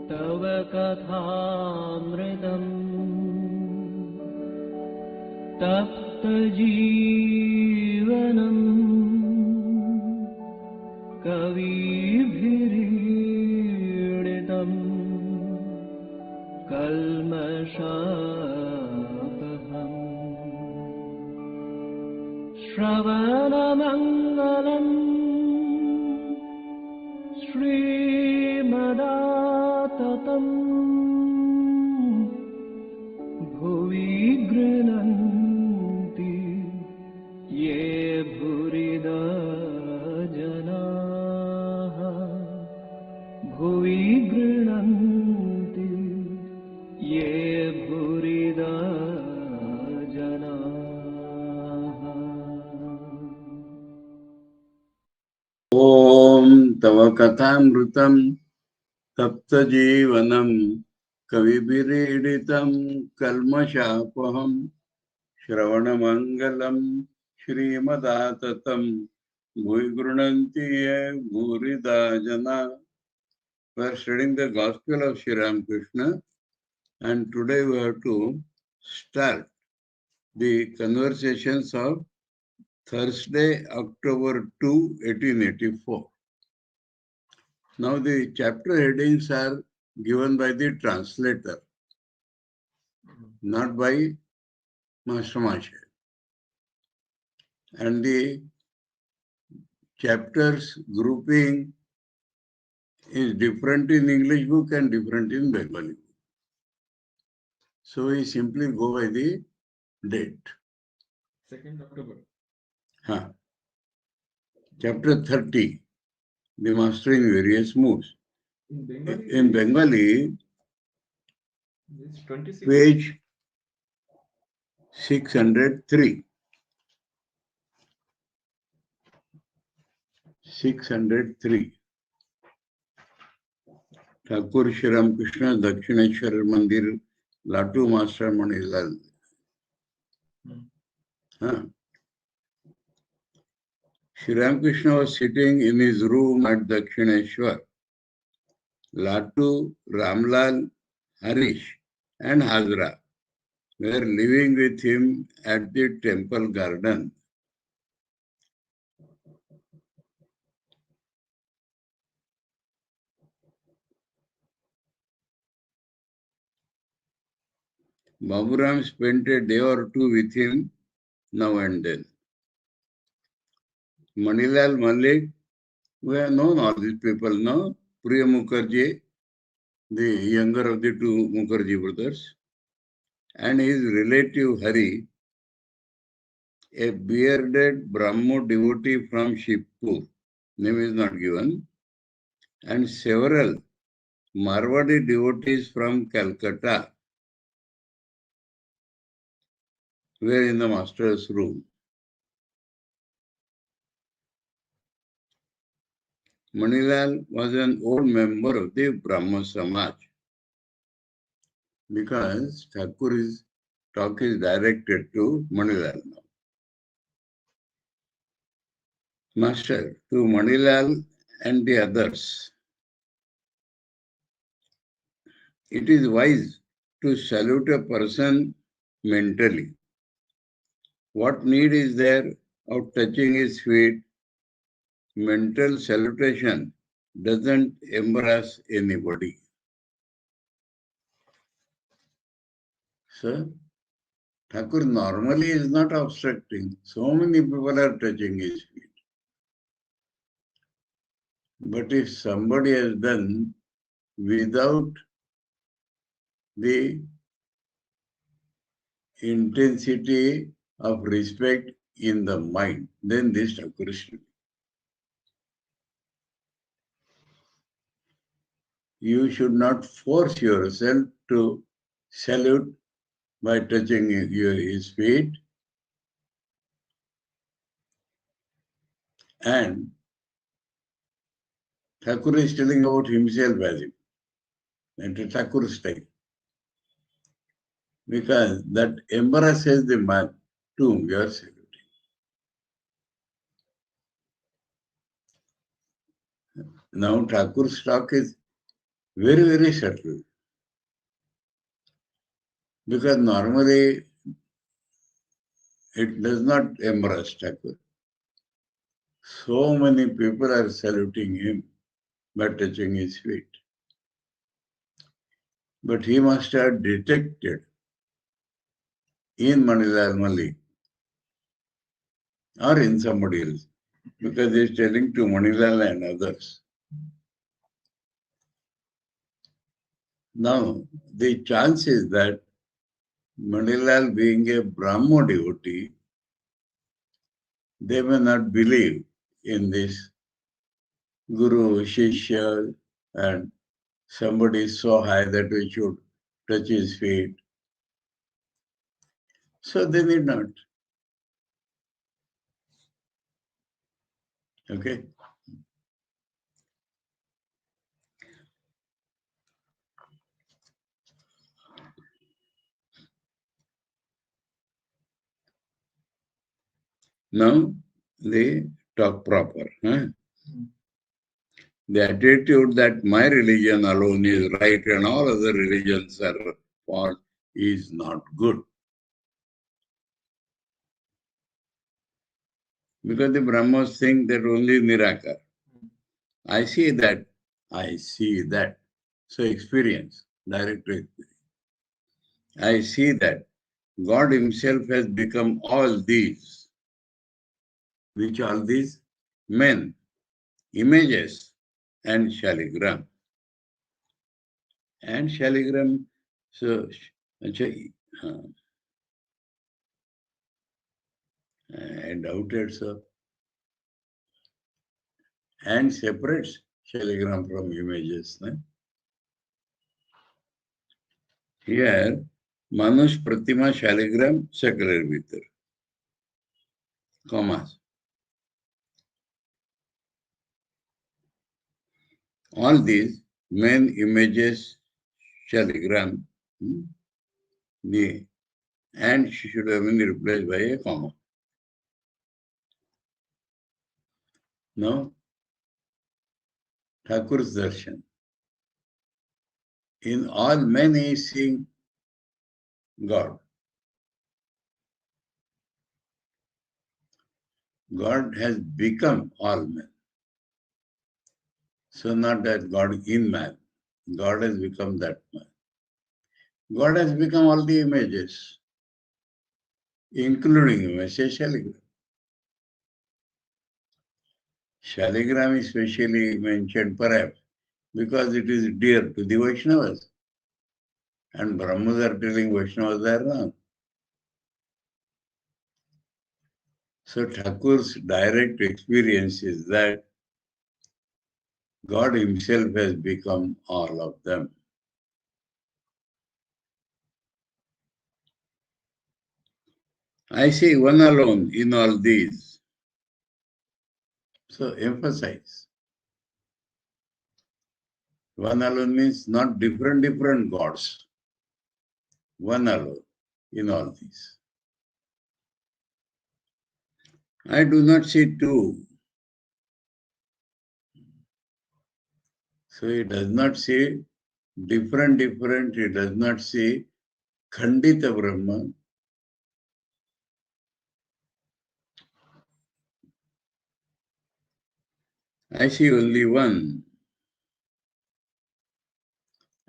तव कथामृतम् तप्तजीवनम् कविभिरीडितम् कल्मषापहम् श्रवणमङ्गलम् श्रीमदाततम् भुवि गृह्णन्ति ये भूरिदा जनाः भुवि गृह्णन्ति ये भूरिदा जनाः। ॐ तव कथामृतं तप्तजीवनं कविभिरीडितं कल्मषापहं श्रवणमङ्गलं श्रीमदाततं भुवि गृह्णन्ति ये भूरिदा जना. We are studying the Gospel of Sri Ramakrishna, and today we have to start the conversations of Thursday, October 2, 1884. Now the chapter headings are given by the translator, not by Master Mashe. And the chapters grouping is different in English book and different in Bengali book. So we simply go by the date. 2nd October. Chapter 30, the mastering various moods. In Bengali, it's 26. page 603. 603. Thakur Sri Ramakrishna Dakshineshwar Mandir Latu Master Manilal. Sri Ramakrishna was sitting in his room at Dakshineshwar. Latu, Ramlal, Harish and Hazra were living with him at the temple garden. Baburam spent a day or two with him now and then. Manilal Malik, we have known all these people now. Priya Mukherjee, the younger of the two Mukherjee brothers, and his relative Hari, a bearded Brahmo devotee from Shivpur, name is not given, and several Marwadi devotees from Calcutta were in the master's room. Manilal was an old member of the Brahmo Samaj because Thakur's talk is directed to Manilal now. Master, to Manilal and the others, it is wise to salute a person mentally. What need is there of touching his feet? Mental salutation doesn't embarrass anybody. So, Thakur normally is not obstructing. So many people are touching his feet. But if somebody has done without the intensity of respect in the mind, then this Thakur is true. You should not force yourself to salute by touching his feet, and Thakur is telling about himself as if that is Thakur style, because that embarrasses the man to whom you are saluting. Now Thakur's talk is Very, very subtle. Because normally it does not embrace Thakur. So many people are saluting him by touching his feet. But he must have detected in Manilal Malik or in somebody else, because he is telling to Manilal and others. Now, the chance is that Manilal, being a Brahmo devotee, they may not believe in this Guru, Shishya, and somebody is so high that we should touch his feet. So they need not. Okay? Now they talk proper. Huh? The attitude that my religion alone is right and all other religions are false is not good. Because the Brahmos think that only Nirakar. I see that. I see that. So experience, direct experience. I see that God himself has become all these. Which all these? Men, images, and shaligram. And shaligram, so I doubted so. And separates shaligram from images. No? Here, Manush Pratima Shaligram secular Vitar. Commas. All these main images, shaligram, the and should have been replaced by a comma. Now, Thakur's darshan. In all men he is seeing God. God has become all men. So not that God in man. God has become that man. God has become all the images, including images, shaligram. Shaligram is specially mentioned perhaps because it is dear to the Vaishnavas. And Brahmas are telling Vaishnavas they are wrong. So Thakur's direct experience is that God himself has become all of them. I see one alone in all these. So emphasize. One alone means not different gods. One alone in all these. I do not see two. So he does not say different, he does not say Khandita Brahma. I see only one.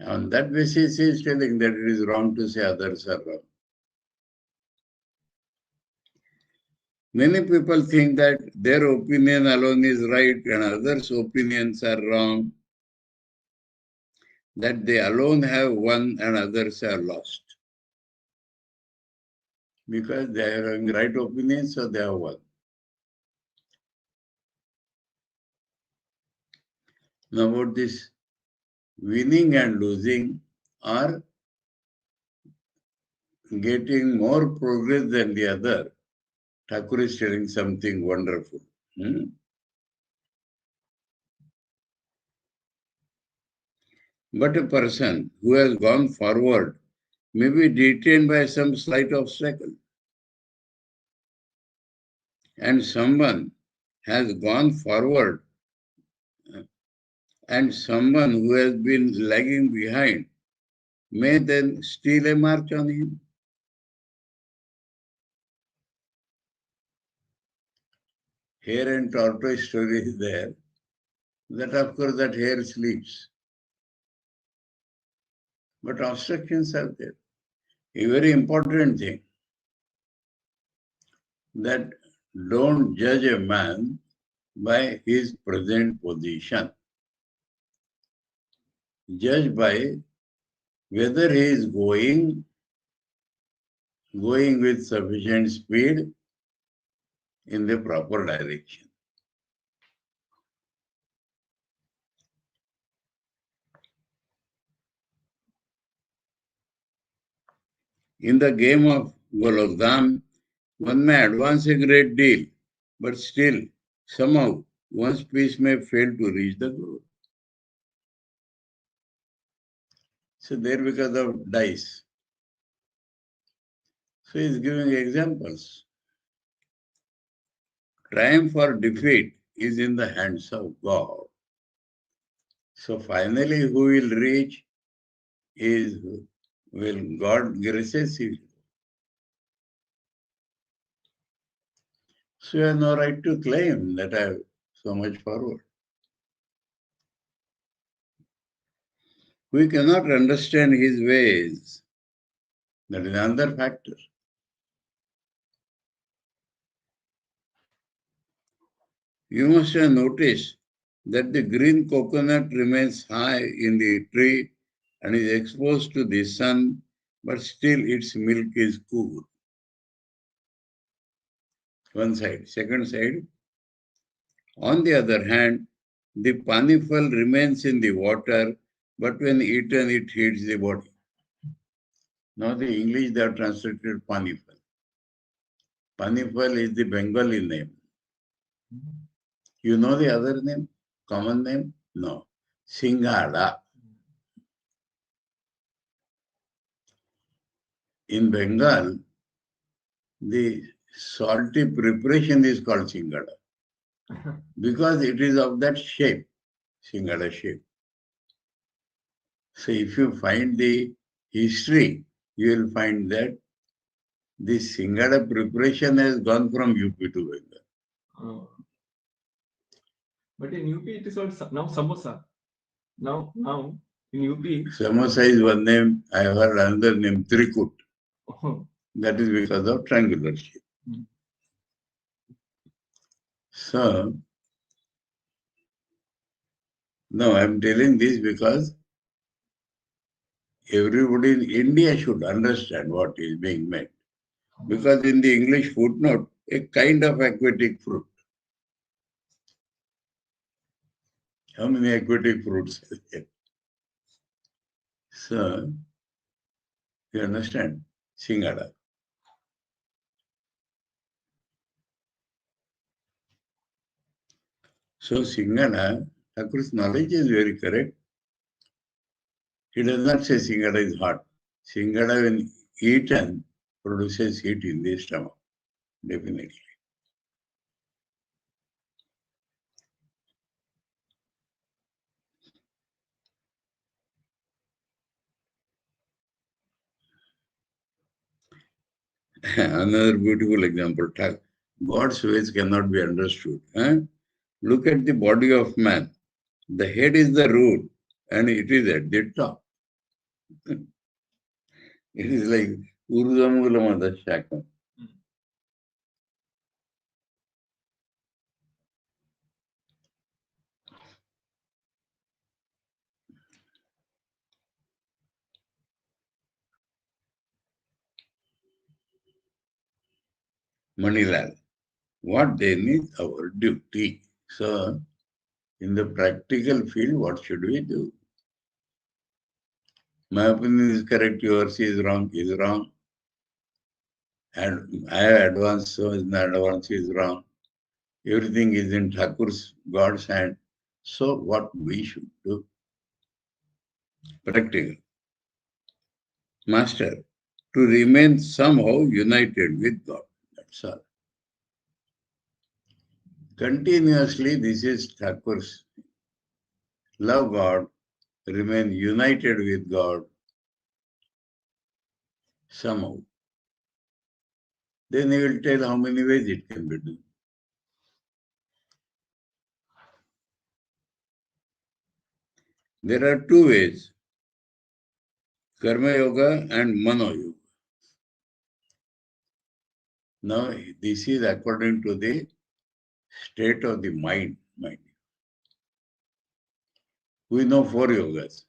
On that basis, he is telling that it is wrong to say others are wrong. Many people think that their opinion alone is right and others' opinions are wrong, that they alone have won and others are lost. Because they are having right opinion, so they have won. Now about this winning and losing are getting more progress than the other. Thakur is telling something wonderful. But a person who has gone forward may be detained by some slight obstacle. And someone has gone forward and someone who has been lagging behind may then steal a march on him. Hare and tortoise story is there. That of course that hare sleeps. But obstructions are there. A very important thing, that don't judge a man by his present position. Judge by whether he is going with sufficient speed in the proper direction. In the game of Golokdam, one may advance a great deal, but still, somehow, one's piece may fail to reach the goal. So there because of dice. So he's giving examples. Triumph or defeat is in the hands of God. So finally, who will reach is, will God graces him. So you have no right to claim that I have so much forward. We cannot understand his ways. That is another factor. You must have noticed that the green coconut remains high in the tree and is exposed to the sun, but still its milk is cool. One side. Second side, on the other hand, the panifal remains in the water, but when eaten, it heats the body. Now the English, they have translated panifal. Panifal is the Bengali name. You know the other name? Common name? No. Singhada. In Bengal, the salty preparation is called Singhada because it is of that shape, Singhada shape. So if you find the history, you will find that the Singhada preparation has gone from UP to Bengal. Oh. But in UP it is called now samosa. Now in UP. Samosa is one name. I have heard another name, Trikut. Oh. That is because of triangular shape. So, no, I am telling this because everybody in India should understand what is being meant. Because in the English footnote, a kind of aquatic fruit. How many aquatic fruits are there? So, you understand? Singhada. So, Singhada, Thakur's knowledge is very correct. He does not say Singhada is hot. Singhada, when eaten, produces heat in the stomach. Definitely. Another beautiful example. God's ways cannot be understood. Look at the body of man. The head is the root and it is at the top. It is like Urdhvamulamada Shakam. Manilal. What then is our duty? So, in the practical field, what should we do? My opinion is correct, yours is wrong, And I have advanced, so advance is wrong. Everything is in Thakur's, God's hand. So what we should do? Practical. Master, to remain somehow united with God. That's all. Continuously, this is Thakur's love God, remain united with God somehow. Then he will tell how many ways it can be done. There are two ways, Karma Yoga and Mano Yoga. Now, this is according to the state of the mind. We know 4 yogas.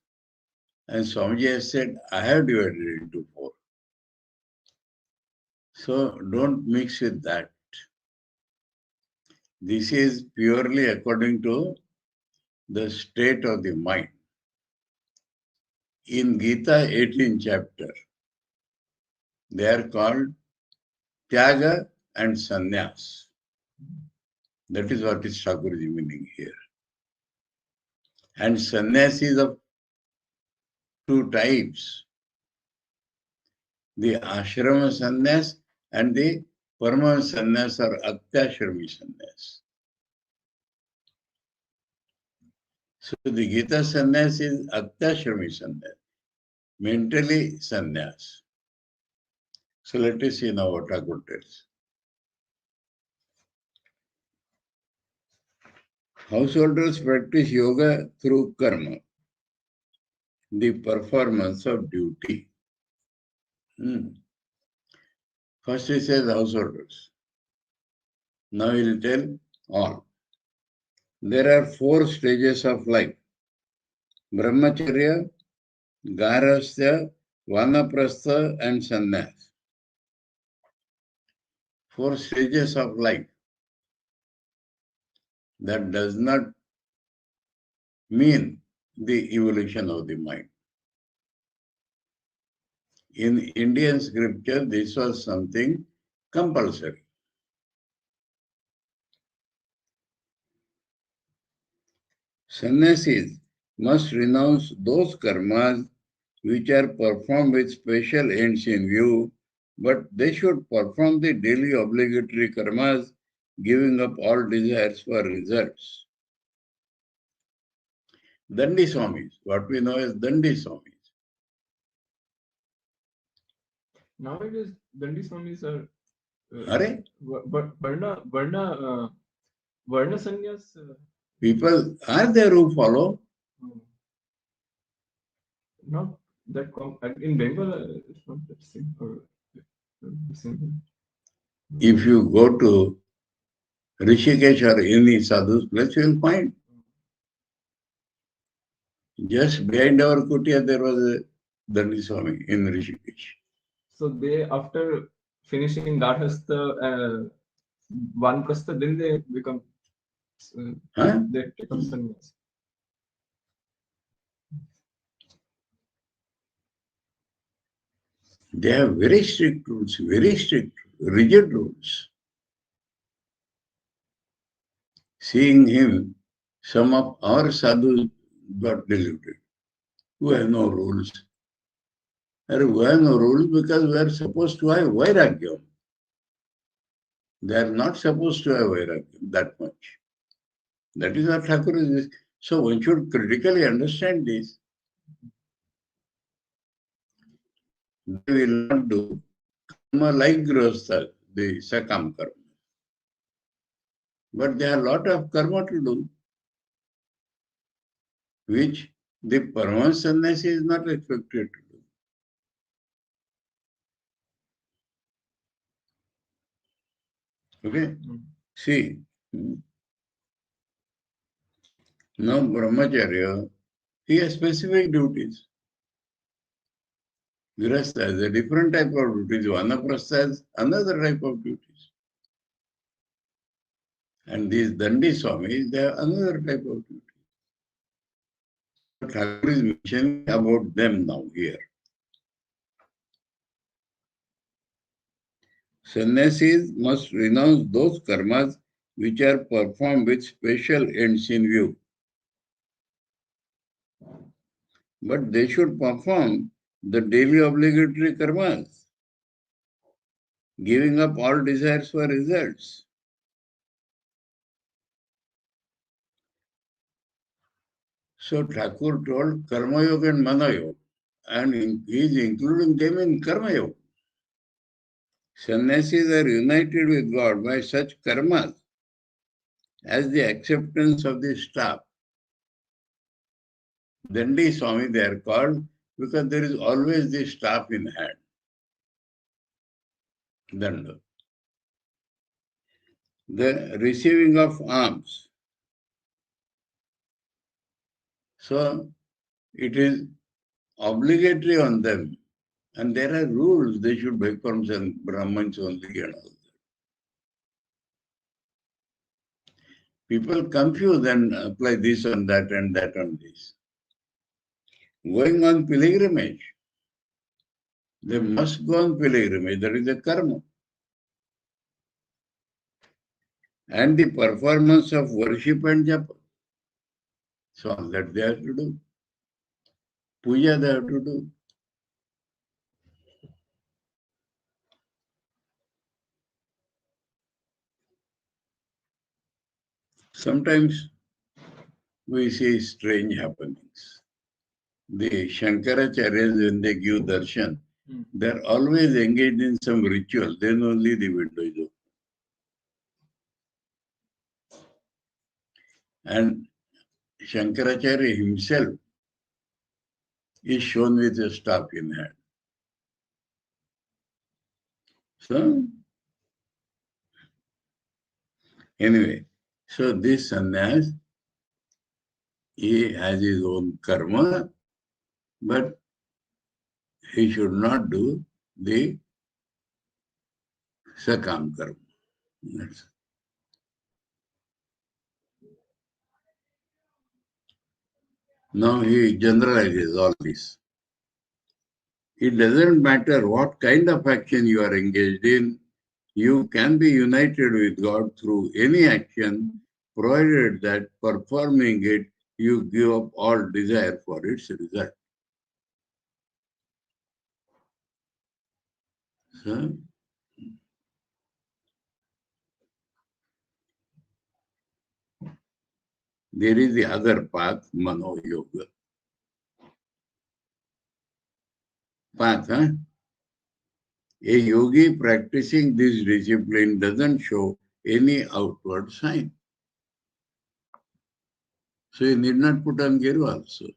And Swamiji has said, I have divided it into 4. So don't mix with that. This is purely according to the state of the mind. In Gita 18th chapter, they are called Tyaga and Sannyas. That is what is Thakurji meaning here. And sannyas is of 2 types. The ashrama sannyas and the permanent sannyas or atyashrami sannyas. So the Gita sannyas is atyashrami sannyas, mentally sannyas. So let us see now what Thakur tells. Householders practice yoga through karma, the performance of duty. First he says householders. Now he will tell all. There are 4 stages of life. Brahmacharya, Garhastha, Vanaprastha and Sannyas. 4 stages of life. That does not mean the evolution of the mind. In Indian scripture, this was something compulsory. Sannyasis must renounce those karmas which are performed with special ends in view, but they should perform the daily obligatory karmas, giving up all desires for results. Dandi Swamis, what we know as Dandi Swamis. Nowadays, Dandi Swamis are Varna Sannyas. People are there who follow. Not that in Bengal, it's not that same. If you go to Rishikesh or any sadhu's place, you will find. Just behind our kutia, there was a Dandi Swami in Rishikesh. So they, after finishing Garhastha, Vanprastha, then they become. They become sannyas. They have very strict rules, very strict, rigid rules. Seeing him, some of our sadhus got deluded. We have no rules. We have no rules because we are supposed to have vairagyam. They are not supposed to have vairagyam that much. That is what Thakur is. So one should critically understand this. They will not do karma like grihastha, the sakam karma. But there are a lot of karma to do, which the permanent sannyasi is not expected to do. Okay? See, now brahmacharya, he has specific duties. Grihastha has a different type of duties. Vanaprastha has another type of duties. And these Dandi Swamis, they have another type of duties. Thakur is mentioning about them now here. Sannyasis must renounce those karmas which are performed with special ends in view. But they should perform the daily obligatory karmas, giving up all desires for results. So Thakur told Karma Yoga and Mana Yoga, and he is including them in Karma Yoga. Sannyasis are united with God by such karmas as the acceptance of the staff. Dandi Swami they are called because there is always the staff in hand. Danda. The receiving of alms. So it is obligatory on them. And there are rules, they should become some Brahmins only and all that. People confuse and apply this on that and that on this. Going on pilgrimage. They must go on pilgrimage, that is a karma. And the performance of worship and japa. So all that they have to do. Puja they have to do. Sometimes we see strange happenings. The Shankaracharyas, when they give darshan, they're always engaged in some ritual, then only the window is open. And Shankaracharya himself is shown with a staff in hand. So, anyway, so this sannyas, he has his own karma, but he should not do the sakam karma. That's Now he generalizes all this. It doesn't matter what kind of action you are engaged in, you can be united with God through any action, provided that performing it, you give up all desire for its result. So, there is the other path, Mano Yoga. Path, huh? A yogi practicing this discipline doesn't show any outward sign. So you need not put on geru also.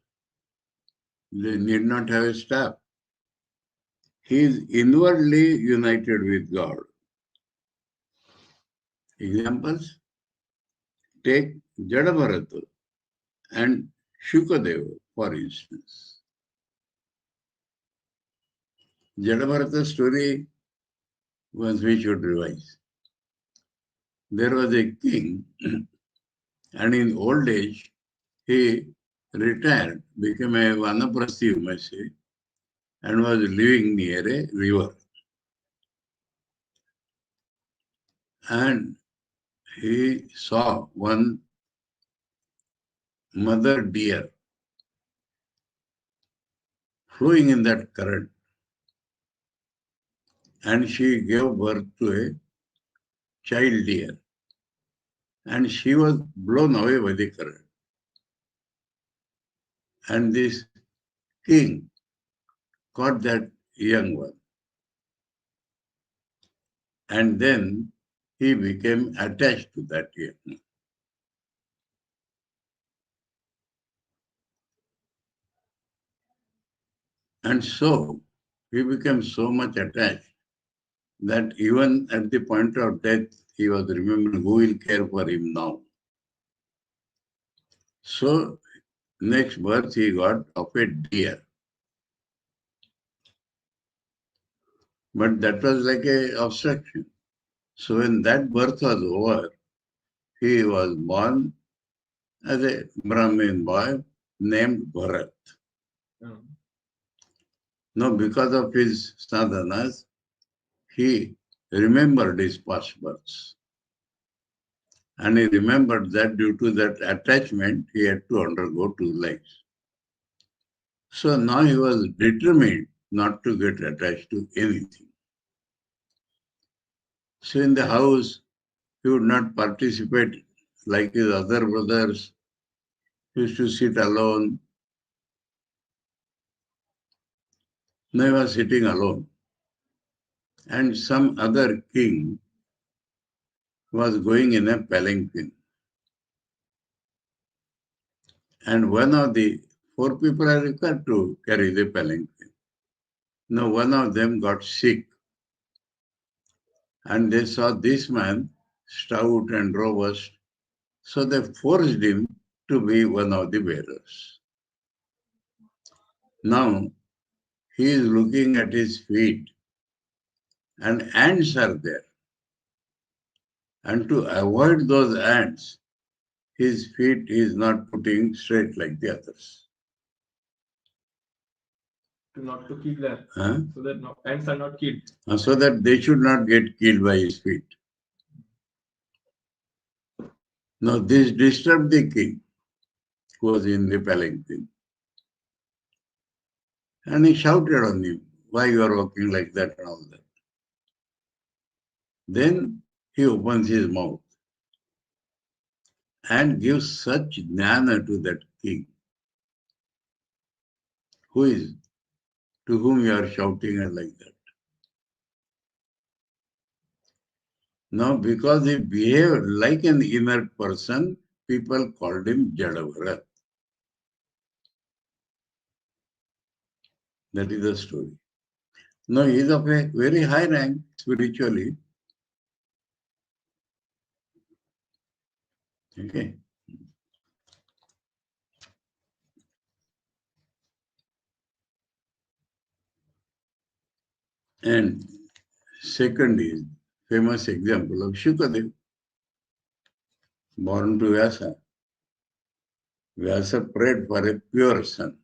They need not have a staff. He is inwardly united with God. Examples? Take Jadabharata and Shukadeva, for instance. Jadabharata's story once we should revise. There was a king, and in old age, he retired, became a vanaprasthi, you may say, and was living near a river. And he saw one mother deer flowing in that current. And she gave birth to a child deer. And she was blown away by the current. And this king caught that young one. And then he became attached to that young one. And so he became so much attached that even at the point of death, he was remembering who will care for him now. So next birth he got of a deer. But that was like an obstruction. So when that birth was over, he was born as a Brahmin boy named Bharat. Now, because of his sadhanas, he remembered his past births. And he remembered that due to that attachment, he had to undergo 2 lives. So now he was determined not to get attached to anything. So in the house, he would not participate like his other brothers used to sit alone. Now he was sitting alone. And some other king was going in a palanquin. And one of the four people are required to carry the palanquin. Now one of them got sick. And they saw this man stout and robust. So they forced him to be one of the bearers. Now he is looking at his feet and ants are there. And to avoid those ants, his feet is not putting straight like the others. Not to kill them, Huh? so that no, ants are not killed. So that they should not get killed by his feet. Now this disturbed the king who was in the palanquin. And he shouted on him, why you are walking like that and all that. Then he opens his mouth and gives such jnana to that king. Who is, to whom you are shouting and like that. Now, because he behaved like an inert person, people called him Jadavarat. That is the story. Now, he is of a very high rank spiritually. Okay. And second is famous example of Shukadev, born to Vyasa. Vyasa prayed for a pure son.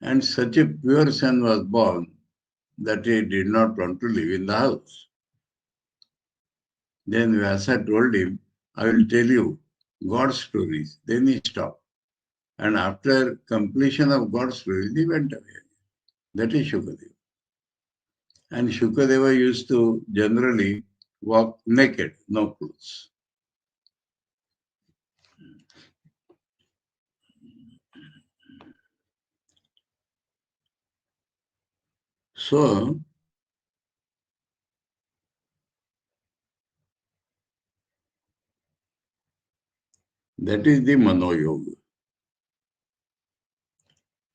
And such a pure son was born that he did not want to live in the house. Then Vyasa told him, I will tell you God's stories. Then he stopped. And after completion of God's stories, he went away. That is Shukadeva. And Shukadeva used to generally walk naked, no clothes. So, that is the Mano Yoga.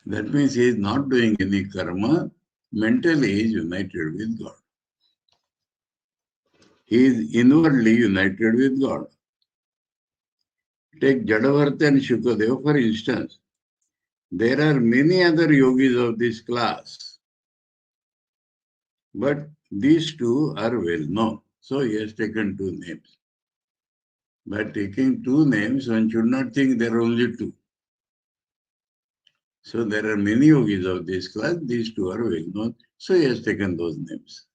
That means he is not doing any karma, mentally he is united with God. He is inwardly united with God. Take Jadavarta and Shukadeva for instance. There are many other yogis of this class, but these two are well known. So he has taken two names. By taking two names, one should not think there are only two. So there are many yogis of this class, these two are well known. So he has taken those names.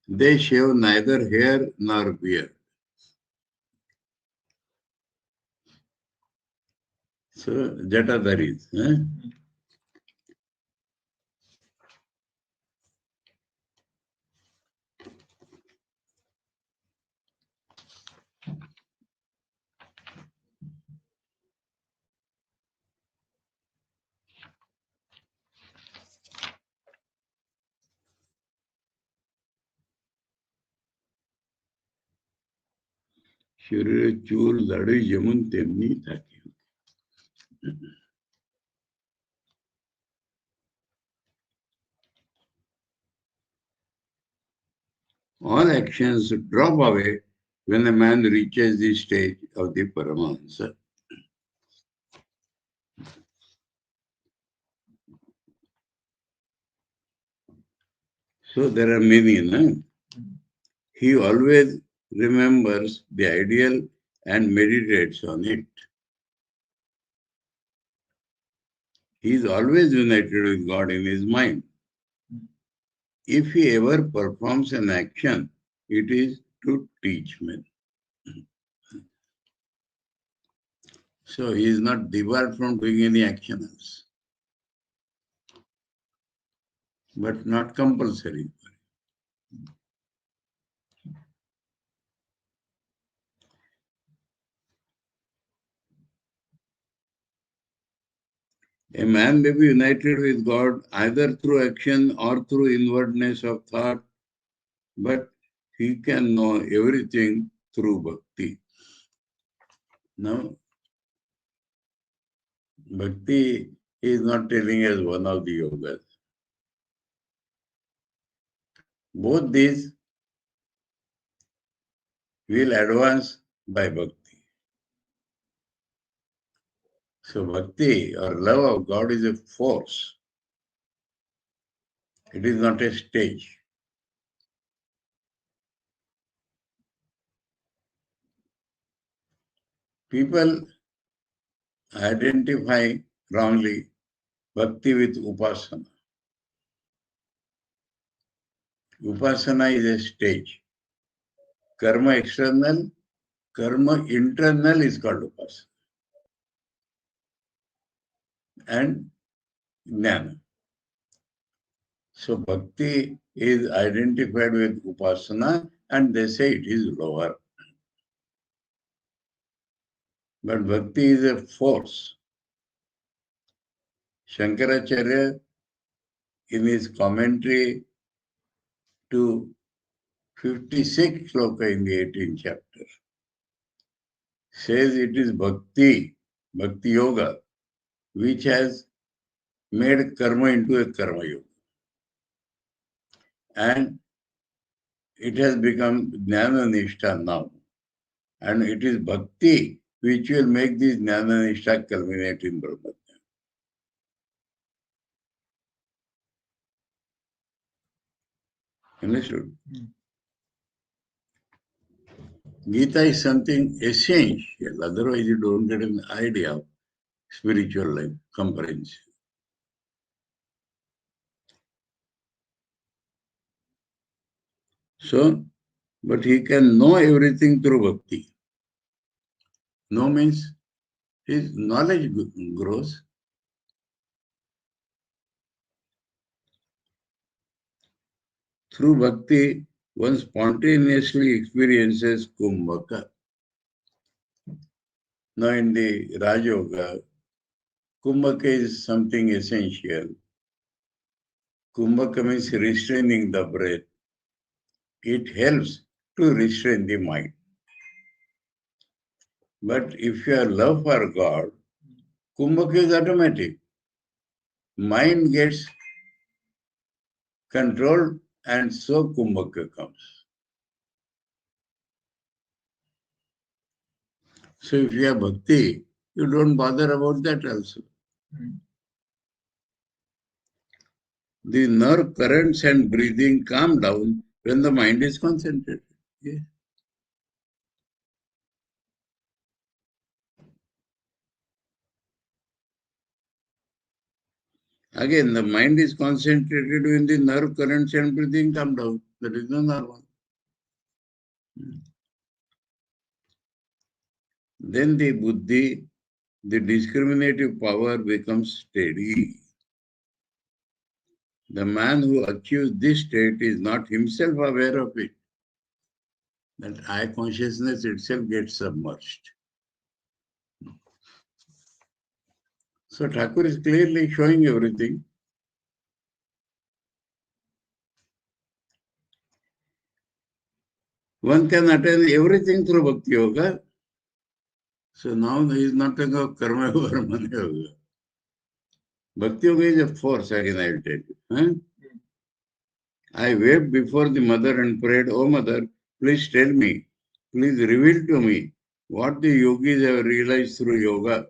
They shave neither hair nor beard. So Jatadharis. शरीर चूर दाढ़ी যেমন তেমনি থাকে. All actions drop away when a man reaches the stage of the Paramahansa. So there are many, no? He always remembers the ideal and meditates on it. He is always united with God in his mind. If he ever performs an action, it is to teach men. So he is not debarred from doing any action else, but not compulsory. A man may be united with God either through action or through inwardness of thought, but he can know everything through bhakti. Now, bhakti is not telling us one of the yogas. Both these will advance by bhakti. So bhakti or love of God is a force. It is not a stage. People identify wrongly bhakti with upasana. Upasana is a stage. Karma external, karma internal is called upasana. And jnana. So bhakti is identified with upasana and they say it is lower. But bhakti is a force. Shankaracharya, in his commentary to 56 sloka in the 18th chapter, says it is bhakti, bhakti yoga, which has made karma into a karma yoga. And it has become jnana nishta now. And it is bhakti which will make this jnana nishta culminate in Brahma. Understood? Gita is something essential, otherwise you don't get an idea of spiritual life, comprehensive. So, but he can know everything through bhakti. Know means his knowledge grows. Through bhakti, one spontaneously experiences kumbhaka. Now in the Raj Yoga, kumbhaka is something essential. Kumbhaka means restraining the breath. It helps to restrain the mind. But if you have love for God, kumbhaka is automatic. Mind gets controlled and so kumbhaka comes. So if you have bhakti, you don't bother about that also. The nerve currents and breathing calm down when the mind is concentrated. Yeah. Again, the mind is concentrated when the nerve currents and breathing come down. That is not normal. Then the buddhi, the discriminative power becomes steady. The man who achieves this state is not himself aware of it. That I consciousness itself gets submerged. So Thakur is clearly showing everything. One can attain everything through Bhakti Yoga. So now he is not talking of Karma Yoga or Mana Yoga. Bhakti Yoga is a force, again I will tell you. Huh? I wept before the mother and prayed, "Oh mother, please tell me, please reveal to me what the yogis have realized through yoga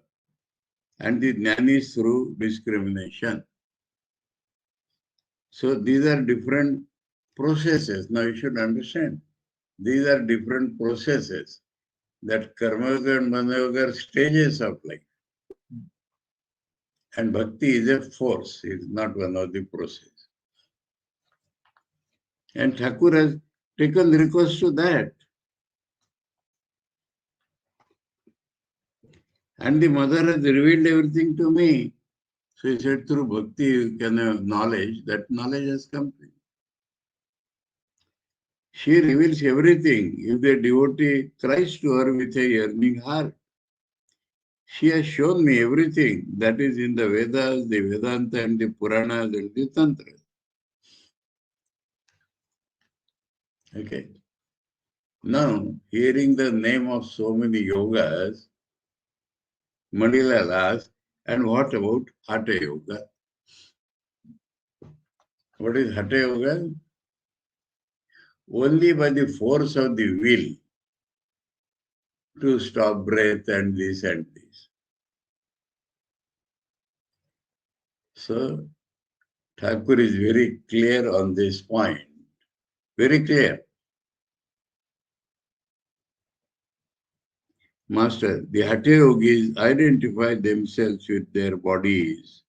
and the jnanis through discrimination." So these are different processes. Now you should understand. These are different processes that Karma Yoga and Mana Yoga are stages of life. And Bhakti is a force, it is not one of the processes. And Thakur has taken recourse to that. And the mother has revealed everything to me. So he said, through bhakti you can have knowledge. That knowledge has come to you. She reveals everything if the devotee cries to her with a yearning heart. She has shown me everything that is in the Vedas, the Vedanta, and the Puranas and the Tantra. Okay. Now, hearing the name of so many yogas, Manilal asked, and what about Hatha Yoga? What is Hatha Yoga? Only by the force of the will to stop breath and this and this. So, Thakur is very clear on this point. Very clear. Master, the Hatha Yogis identify themselves with their bodies.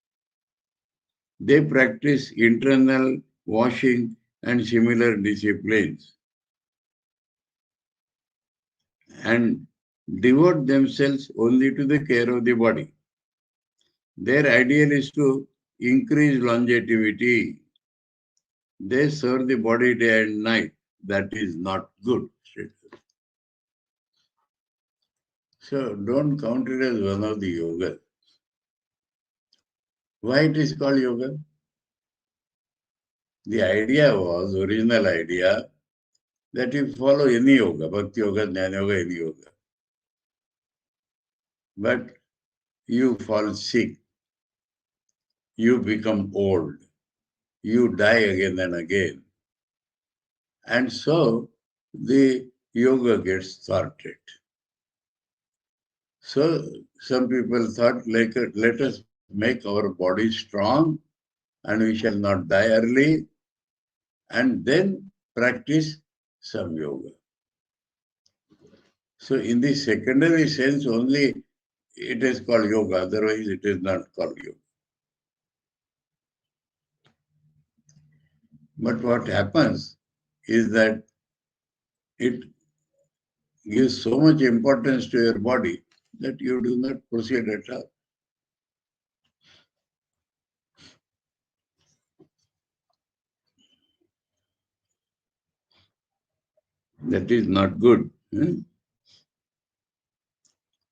They practice internal washing and similar disciplines and devote themselves only to the care of the body. Their ideal is to increase longevity. They serve the body day and night. That is not good. So don't count it as one of the yoga. Why it is called yoga? The idea was, original idea, that you follow any yoga, Bhakti Yoga, Jnana Yoga, any yoga. But you fall sick, you become old, you die again and again. And so the yoga gets thwarted. So some people thought, let us make our body strong and we shall not die early, and then practice some yoga. So in the secondary sense only it is called yoga, otherwise it is not called yoga. But what happens is that it gives so much importance to your body that you do not proceed at all. That is not good.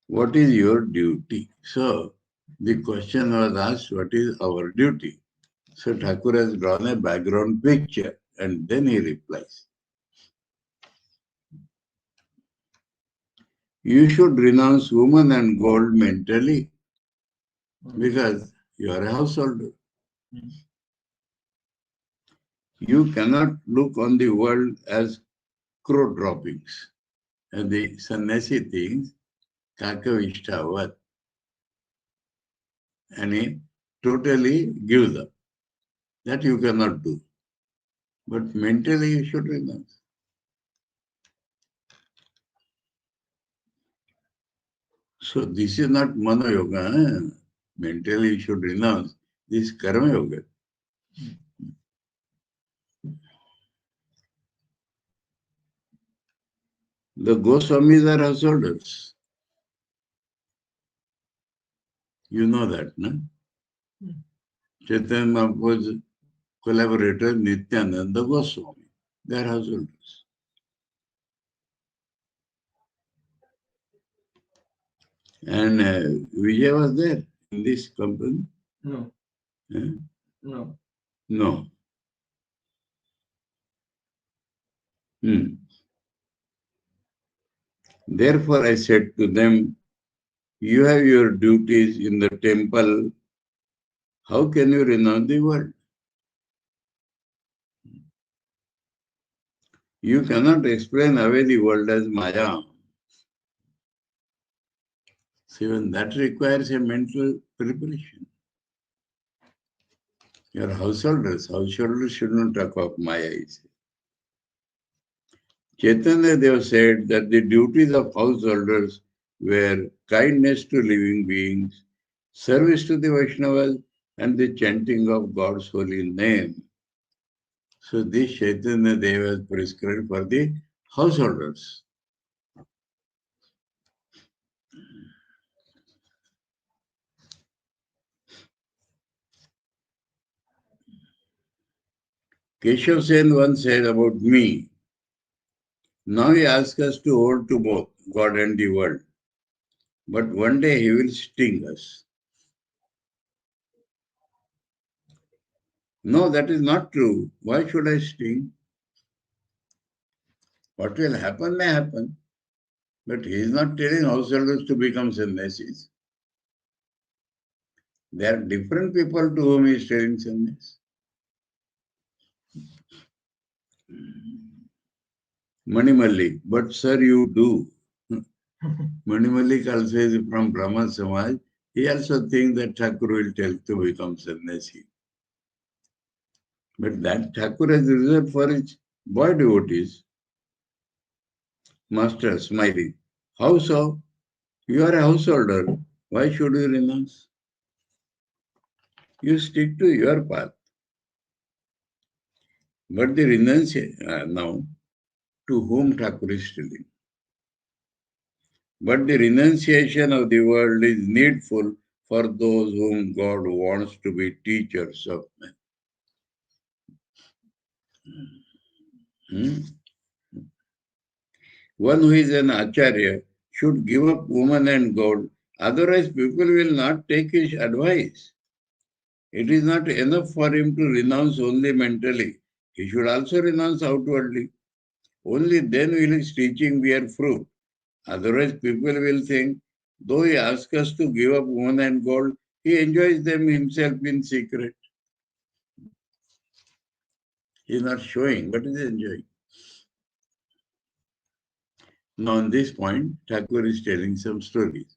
What is your duty? So the question was asked, what is our duty? So Thakur has drawn a background picture and then he replies. You should renounce woman and gold mentally because you are a householder. You cannot look on the world as crow droppings and the sannyasi things, kakavishtavat, and he totally gives up. That you cannot do. But mentally you should renounce. So this is not Mano Yoga. Mentally you should renounce. This is Karma Yoga. The Goswamis are householders. You know that, no? Chaitanya Mahaprabhu's collaborator Nityananda Goswami. They are householders. And Vijay was there in this company? No. Eh? No. No. Therefore I said to them, you have your duties in the temple. How can you renounce the world? You cannot explain away the world as Maya. So even that requires a mental preparation. Your householders should not talk of Maya. Chaitanya Deva said that the duties of householders were kindness to living beings, service to the Vaishnavas, and the chanting of God's holy name. So this Chaitanya Deva is prescribed for the householders. Keshav Sen once said about me, now he asks us to hold to both God and the world. but one day he will sting us. No, that is not true. Why should I sting? What will happen may happen. But he is not telling householders to become sannyasis. There are different people to whom he is telling sannyas. Manimalli, but sir, you do. Manimalli also is from Brahma Samaj. He also thinks that Thakur will tell to become sannyasi. But that Thakur has reserved for his boy devotees. Master smiling. How so? You are a householder. Why should you renounce? You stick to your path. But the renunciation, now, to whom Thakur is telling. But the renunciation of the world is needful for those whom God wants to be teachers of men. One who is an acharya should give up woman and God, otherwise people will not take his advice. It is not enough for him to renounce only mentally. He should also renounce outwardly. Only then will his teaching bear fruit. Otherwise, people will think, though he asks us to give up woman and gold, he enjoys them himself in secret. He is not showing, but he is enjoying. Now, on this point, Thakur is telling some stories.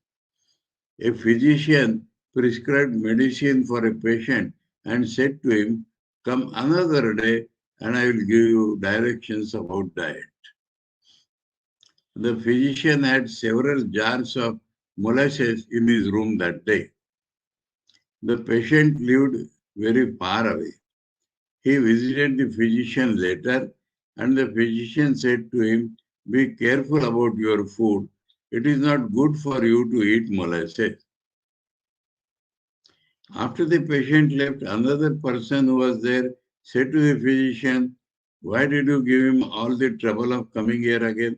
A physician prescribed medicine for a patient and said to him, come another day and I will give you directions about diet. The physician had several jars of molasses in his room that day. The patient lived very far away. He visited the physician later and the physician said to him, be careful about your food. It is not good for you to eat molasses. After the patient left, another person who was there said to the physician, why did you give him all the trouble of coming here again?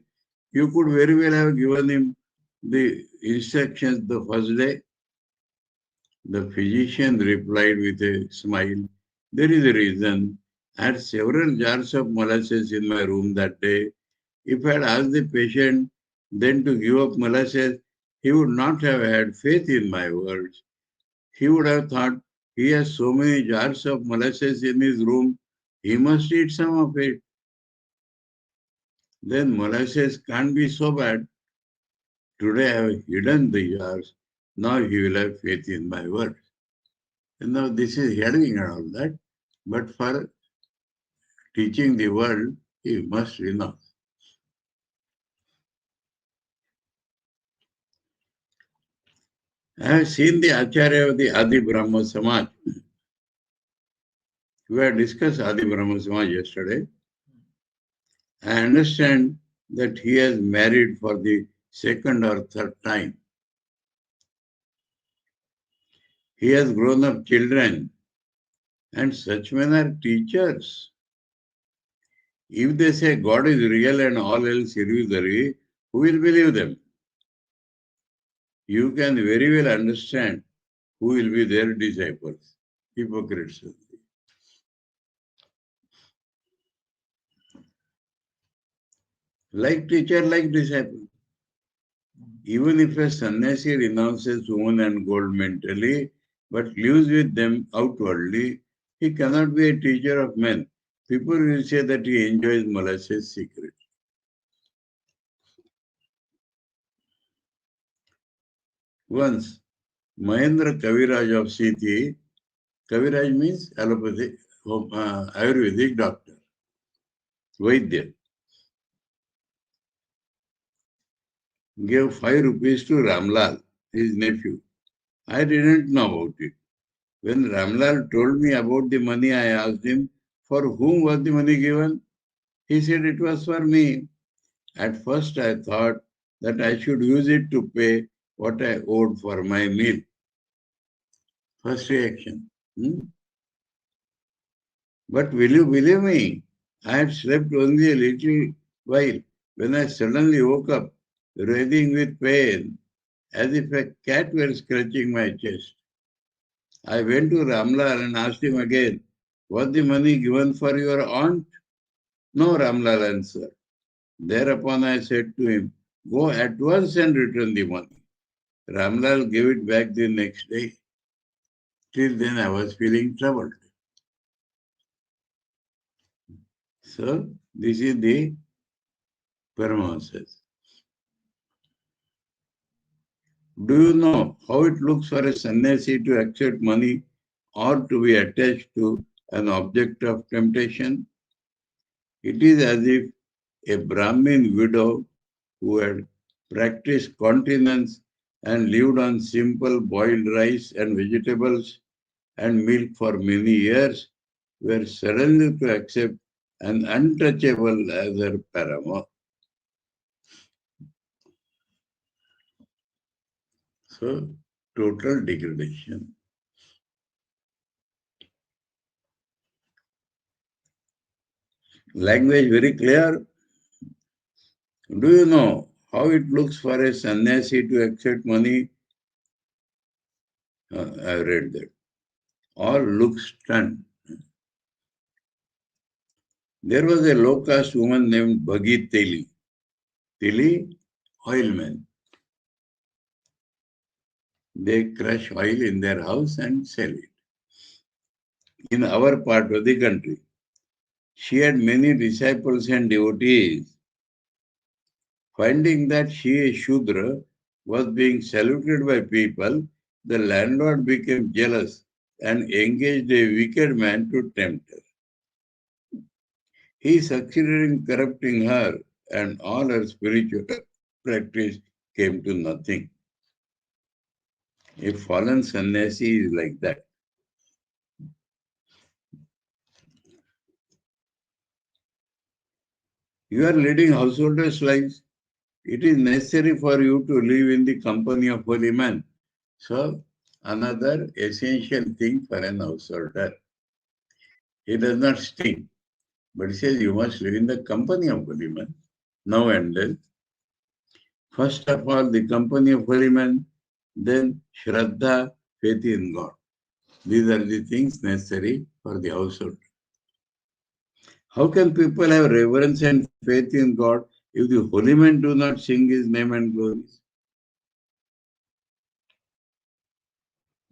You could very well have given him the instructions the first day. The physician replied with a smile, there is a reason. I had several jars of molasses in my room that day. If I had asked the patient then to give up molasses, he would not have had faith in my words. He would have thought, he has so many jars of molasses in his room, he must eat some of it. Then molasses can't be so bad. Today I have hidden the jars. Now he will have faith in my words. And now this is hearing and all that. But for teaching the world, he must renounce. I have seen the Acharya of the Adi Brahma Samaj. We had discussed Adi Brahma Samaj yesterday. I understand that he has married for the second or third time. He has grown up children, and such men are teachers. If they say God is real and all else illusory, who will believe them? You can very well understand who will be their disciples, hypocrites. Like teacher, like disciple. Even if a sannyasi renounces woman and gold mentally, but lives with them outwardly, he cannot be a teacher of men. People will say that he enjoys molasses secretly. Once, Mahendra Kaviraj of Siti, Kaviraj means allopathic, Ayurvedic doctor, Vaidya, gave 5 rupees to Ramlal, his nephew. I didn't know about it. When Ramlal told me about the money, I asked him, for whom was the money given? He said it was for me. At first I thought that I should use it to pay what I owed for my meal. First reaction. But will you believe me? I had slept only a little while when I suddenly woke up, writhing with pain, as if a cat were scratching my chest. I went to Ramlal and asked him again, was the money given for your aunt? No, Ramlal answered. Thereupon I said to him, go at once and return the money. Ramlal gave it back the next day. Till then I was feeling troubled. So this is the Paramahamsas. Do you know how it looks for a sannyasi to accept money or to be attached to an object of temptation? It is as if a Brahmin widow who had practiced continence and lived on simple boiled rice and vegetables and milk for many years were suddenly to accept an untouchable as her paramour. So, total degradation. Language very clear. Do you know how it looks for a sannyasi to accept money? I read that. All look stunned. There was a low-caste woman named Bhagi Teli. Teli, oilman. They crush oil in their house and sell it. In our part of the country, she had many disciples and devotees. Finding that she, a Shudra, was being saluted by people, the landlord became jealous and engaged a wicked man to tempt her. He succeeded in corrupting her, and all her spiritual practice came to nothing. A fallen sannyasi is like that. You are leading householders' lives. It is necessary for you to live in the company of holy men. So, another essential thing for an householder. He does not sting, but he says you must live in the company of holy men, now and then. First of all, the company of holy men, then Shraddha, faith in God. These are the things necessary for the household. How can people have reverence and faith in God if the holy men do not sing his name and glories?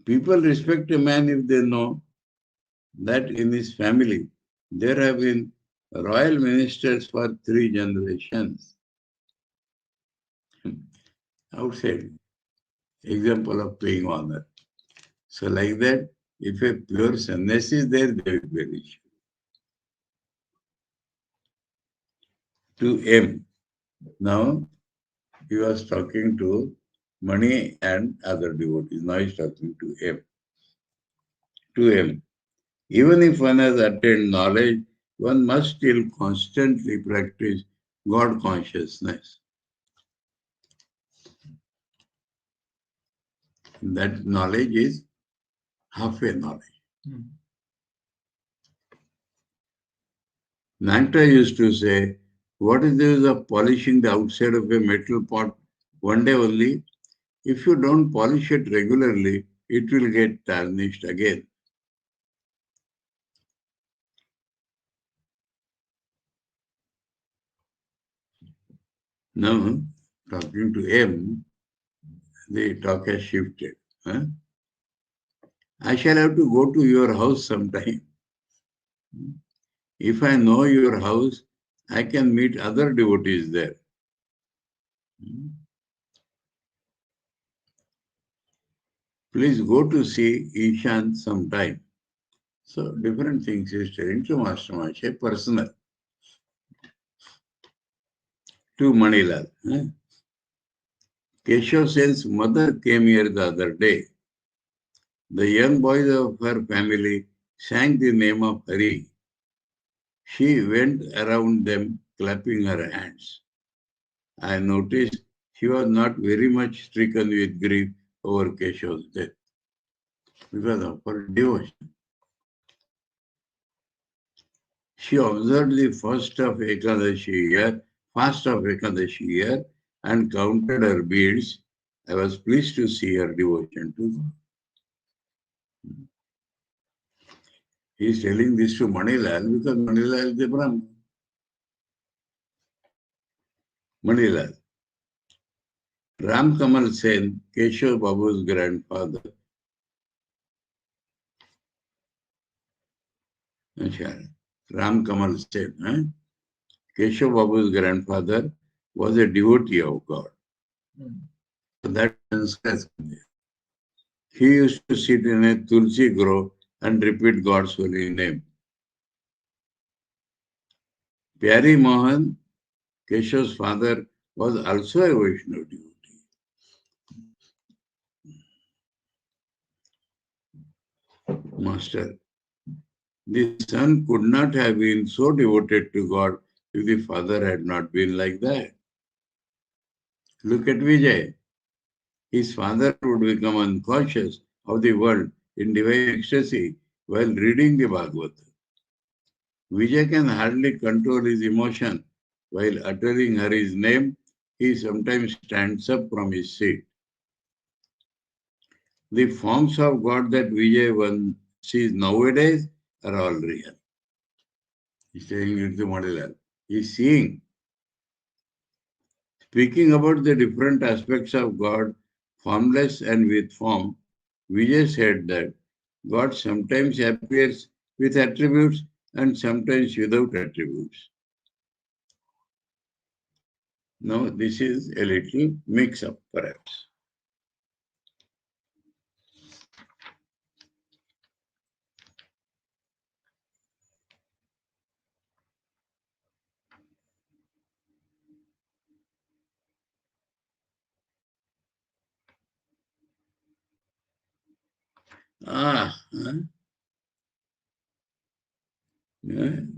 People respect a man if they know that in his family there have been royal ministers for 3 generations. Outside, example of paying honor. So like that, if a pure sannyasi is there, they will be rich. To M. Now, he was talking to Mani and other devotees. Now he's talking to M. To M. Even if one has attained knowledge, one must still constantly practice God consciousness. That knowledge is halfway knowledge. Nanta used to say, what is the use of polishing the outside of a metal pot one day only? If you don't polish it regularly, it will get tarnished again. Now, talking to M, the talk has shifted. Huh? I shall have to go to your house sometime. If I know your house, I can meet other devotees there. Please go to see Ishan sometime. So, different things is telling to Master Maharaj, personal. To Manilal. Huh? Keshav Sen's mother came here the other day. The young boys of her family sang the name of Hari. She went around them clapping her hands. I noticed she was not very much stricken with grief over Keshav's death because of her devotion. She observed the first of Ekadashi year, fast of Ekadashi year, and counted her beads I was pleased to see her devotion to God. He is telling this to Manilal because Manilal is the Brahman. Manilal. Ram Kamal Sen, Keshav Babu's grandfather. Ram Kamal Sen, Keshav Babu's grandfather was a devotee of God. So that sense, he used to sit in a Tulsi grove and repeat God's holy name. Pyari Mohan, Keshav's father, was also a Vaishnava devotee. Master, the son could not have been so devoted to God if the father had not been like that. Look at Vijay. His father would become unconscious of the world in divine ecstasy while reading the Bhagavatam. Vijay can hardly control his emotion while uttering Hari's name. He sometimes stands up from his seat. The forms of God that Vijay one sees nowadays are all real. He's saying it to Madhulal. He's seeing. Speaking about the different aspects of God, formless and with form, Vijay said that God sometimes appears with attributes and sometimes without attributes. Now, this is a little mix-up, perhaps.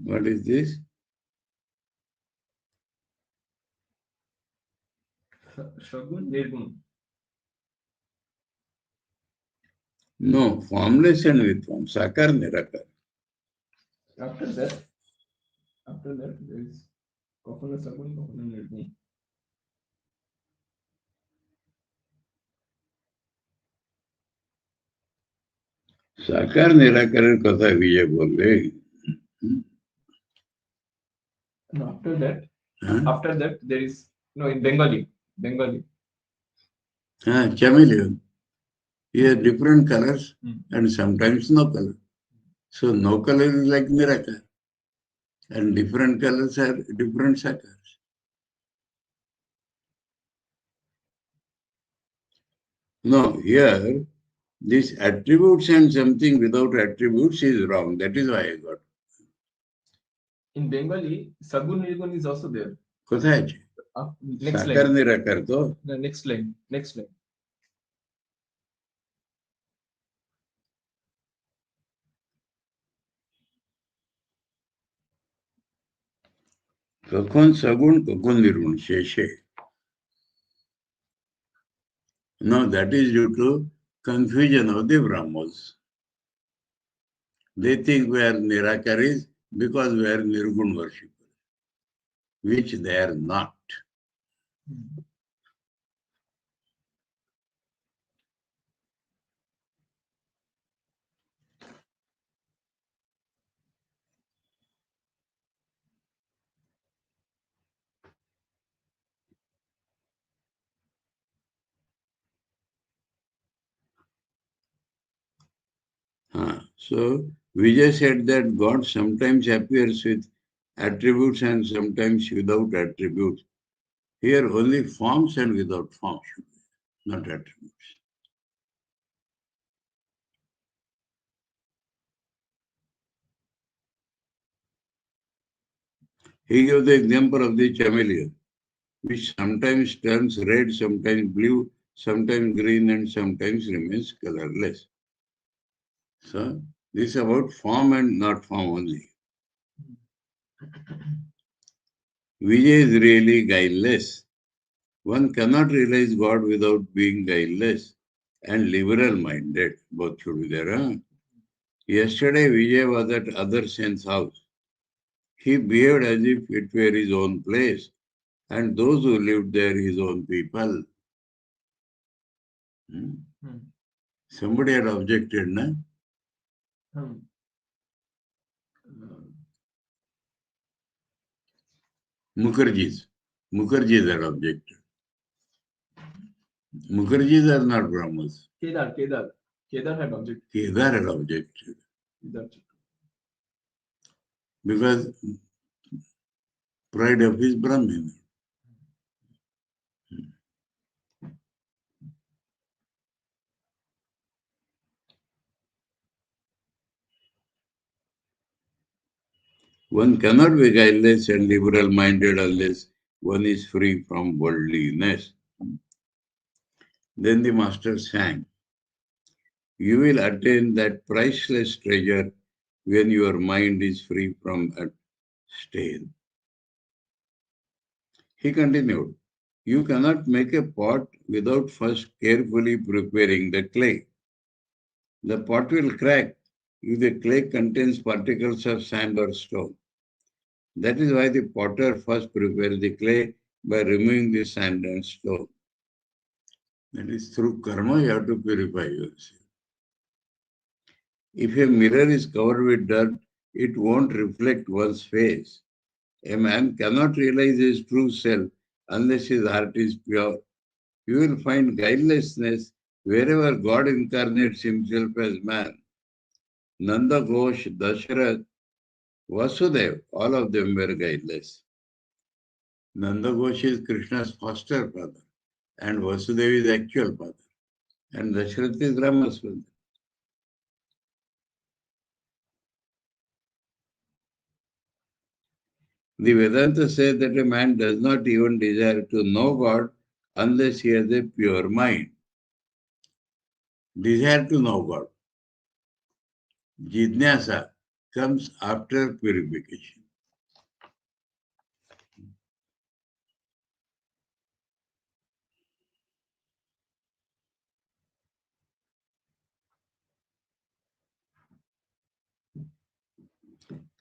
What is this? Shagun, Nirgun. No, formless and with form. Sakar, Nirakar. After that, there is Kopala Shagun, Kopala Nirgun. साकार निराकरण कथा विजय बोल रहे. And after that, there is no in Bengali. Chameleon. He has different colors and sometimes no color. So no color is like Nirakar. And different colors are different sakars. No, here, this attributes and something without attributes is wrong. That is why I got. In Bengali, Sagun Nirgun is also there. কোথায় আছে? Next সাকার line. নিরাকার তো? No, next line. কখন সগুণ কখন নির্গুণ শেষে. No, that is due to confusion of the Brahmos. They think we are Nirakaris because we are Nirgun worshippers, which they are not. So Vijay said that God sometimes appears with attributes and sometimes without attributes. Here only forms and without forms should be, not attributes. He gave the example of the chameleon, which sometimes turns red, sometimes blue, sometimes green, and sometimes remains colorless. So this is about form and not form only. Vijay is really guileless. One cannot realize God without being guileless and liberal-minded. Both should be there. Yesterday, Vijay was at other Sen's house. He behaved as if it were his own place, and those who lived there his own people. Somebody had objected, na? Mukherjees had objected. Mukherjees are not Brahmas. Kedar had objected. Kedar had objected. Because pride of his Brahmin. One cannot be guileless and liberal-minded unless one is free from worldliness. Then the master sang, "You will attain that priceless treasure when your mind is free from a stain." He continued, "You cannot make a pot without first carefully preparing the clay. The pot will crack if the clay contains particles of sand or stone. That is why the potter first prepares the clay by removing the sand and stone. That is, through karma you have to purify yourself. If a mirror is covered with dirt, it won't reflect one's face. A man cannot realize his true self unless his heart is pure. You will find guilelessness wherever God incarnates himself as man. Nanda Ghosh, Dasharath, Vasudev, all of them were guileless. Nanda Ghosh is Krishna's foster father, and Vasudev is actual father, and Dasharath is Rama's father. The Vedanta says that a man does not even desire to know God unless he has a pure mind. Desire to know God. Jidnyasa comes after purification.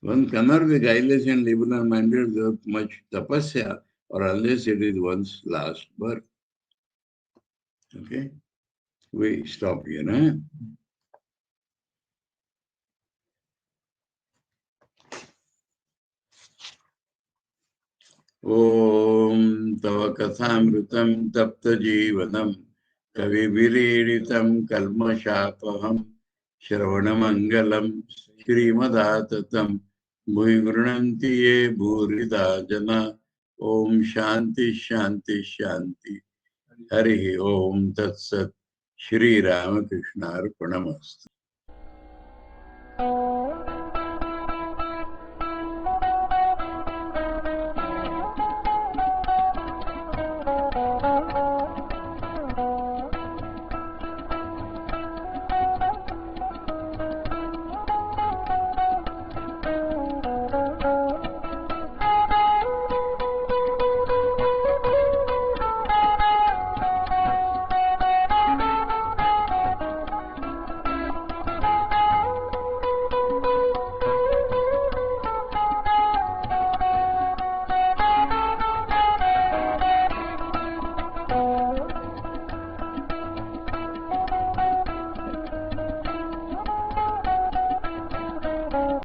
One cannot be guileless and liberal-minded without much tapasya or unless it is one's last birth. Okay? We stop here, huh? Om Tava Kathāmritam Tapta Jivanam Kavivireeditam Kalmashapaham Shravanamangalam Srimad-Atatam Bhuvi Grananti Ye Bhurida Jana Om Shanti Shanti Shanti Harihi Om Tat Sat Sri Ramakrishna Arpanamastu.